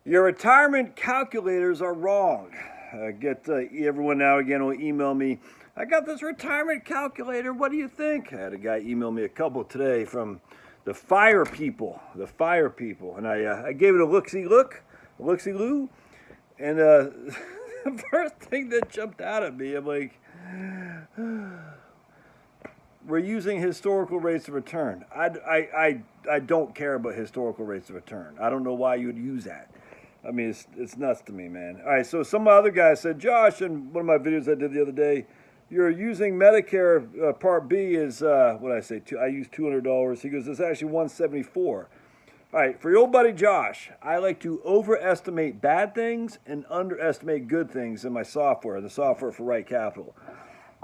Your retirement calculators are wrong. Everyone now again will email me, I got this retirement calculator, what do you think? I had a guy email me a couple today from the fire people, and I gave it a look-see-loo, and the first thing that jumped out at me, I'm like, we're using historical rates of return. I don't care about historical rates of return. I don't know why you would use that. I mean, it's nuts to me, man. All right, so some other guy said, Josh, in one of my videos I did the other day, you're using Medicare Part B is, what did I say? I used $200. He goes, it's actually $174. All right, for your old buddy Josh, I like to overestimate bad things and underestimate good things in my software, the software for Right Capital.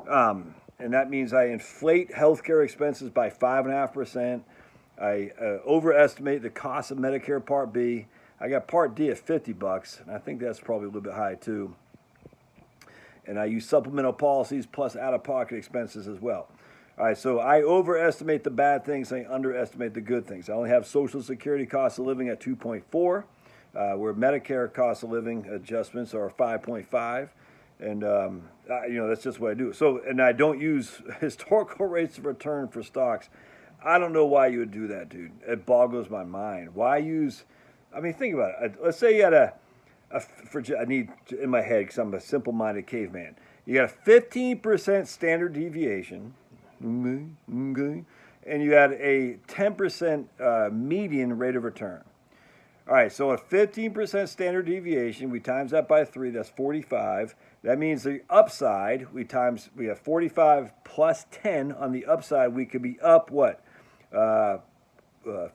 And that means I inflate healthcare expenses by 5.5%. I overestimate the cost of Medicare Part B. I got Part D at $50, and I think that's probably a little bit high too. And I use supplemental policies plus out-of-pocket expenses as well. All right, so I overestimate the bad things, I underestimate the good things. I only have Social Security cost of living at 2.4, where Medicare cost of living adjustments are 5.5. And, that's just what I do. So, and I don't use historical rates of return for stocks. I don't know why you would do that, dude. It boggles my mind. Why use... I mean, think about it. Let's say you had I need in my head because I'm a simple-minded caveman. You got a 15% standard deviation, and you had a 10% median rate of return. All right, so a 15% standard deviation, we times that by 3, that's 45. That means the upside, we have 45 plus 10. On the upside, we could be up what?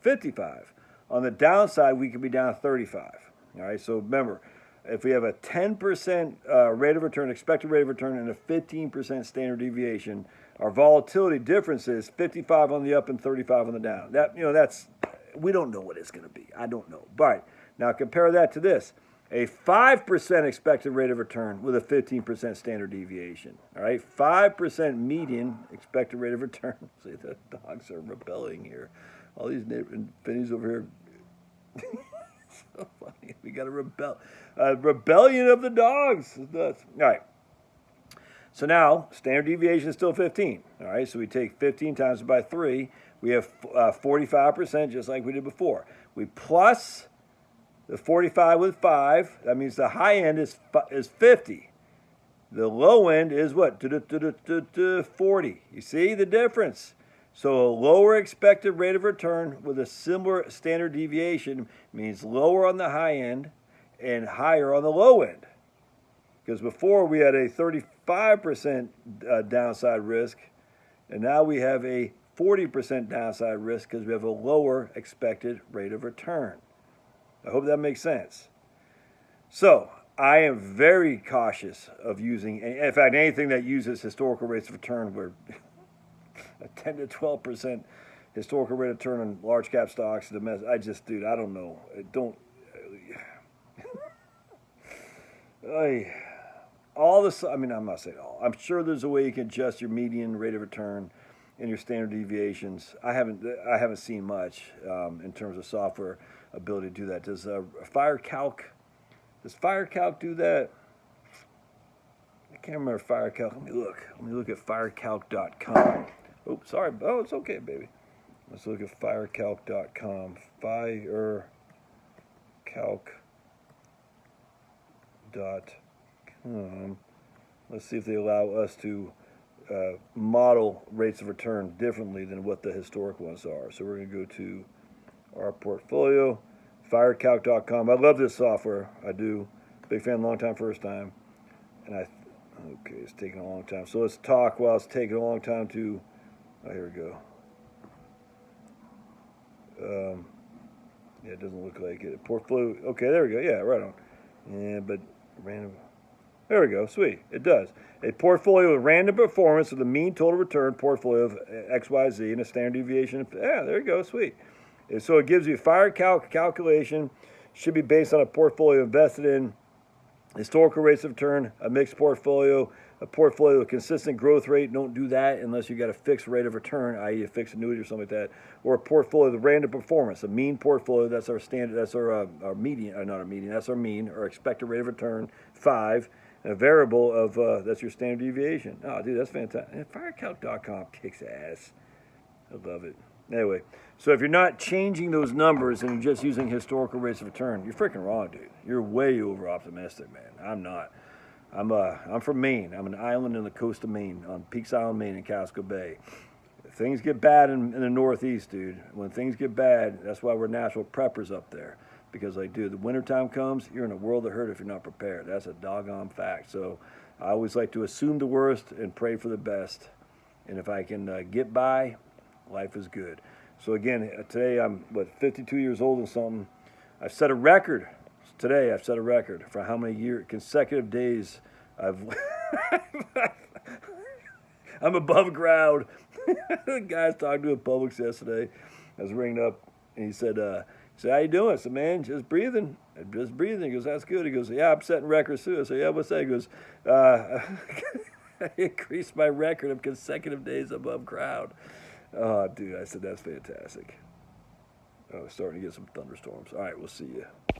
55. On the downside, we could be down 35. All right, so remember, if we have a 10% rate of return, expected rate of return, and a 15% standard deviation, our volatility difference is 55 on the up and 35 on the down. That's we don't know what it's going to be. I don't know. But now compare that to this. A 5% expected rate of return with a 15% standard deviation. All right, 5% median expected rate of return. See, the dogs are rebelling here. All these Finnies over here. So funny. We got a rebellion of the dogs. All right. So now, standard deviation is still 15. All right, so we take 15 times it by 3. We have 45%, just like we did before. We plus the 45 with 5. That means the high end is 50. The low end is what? 40. You see the difference? So a lower expected rate of return with a similar standard deviation means lower on the high end and higher on the low end. Because before we had a 35% downside risk, and now we have a 40% downside risk because we have a lower expected rate of return. I hope that makes sense. So I am very cautious of using, in fact, anything that uses historical rates of return where a 10 to 12% historical rate of return on large cap stocks. I don't know. I'm not saying all. I'm sure there's a way you can adjust your median rate of return and your standard deviations. I haven't seen much in terms of software ability to do that. Does FireCalc do that? I can't remember FireCalc. Let me look at firecalc.com. Oops, sorry. Oh, it's okay, baby. Let's look at firecalc.com. Firecalc.com. Let's see if they allow us to model rates of return differently than what the historic ones are. So we're going to go to our portfolio, firecalc.com. I love this software. I do. Big fan, long time, first time. And okay, it's taking a long time. So let's talk while it's taking a long time to... Oh, here we go. Yeah, it doesn't look like it. Portfolio. Okay, there we go. Yeah, right on. Yeah, but random. There we go. Sweet. It does. A portfolio of random performance with a mean total return portfolio of XYZ and a standard deviation. Yeah, there you go. Sweet. And so it gives you a FireCalc calculation. Should be based on a portfolio invested in historical rates of return, a mixed portfolio, A portfolio with consistent growth rate, don't do that unless you got a fixed rate of return, i.e. a fixed annuity or something like that. Or a portfolio with random performance, a mean portfolio, that's our standard, that's our median, not our median, that's our mean, or expected rate of return, 5. And a variable of, that's your standard deviation. Oh, dude, that's fantastic. And firecalc.com kicks ass. I love it. Anyway, so if you're not changing those numbers and you're just using historical rates of return, you're freaking wrong, dude. You're way over optimistic, man. I'm not. I'm from Maine. I'm an island in the coast of Maine, on Peaks Island, Maine, in Casco Bay. Things get bad in the Northeast, dude. When things get bad, that's why we're natural preppers up there. Because, like, dude, the wintertime comes, you're in a world of hurt if you're not prepared. That's a doggone fact. So I always like to assume the worst and pray for the best. And if I can get by, life is good. So again, today I'm, 52 years old and something. I've set a record. Today I've set a record for how many consecutive days I've I'm above ground. The guy I was talking to in Publix yesterday, I was ringing up, and he said, how you doing? I said, man, just breathing. Just breathing. He goes, that's good. He goes, yeah, I'm setting records too. I said, yeah, what's that? He goes, I increased my record of consecutive days above ground. Oh, dude, I said, that's fantastic. Oh, starting to get some thunderstorms. All right, we'll see you.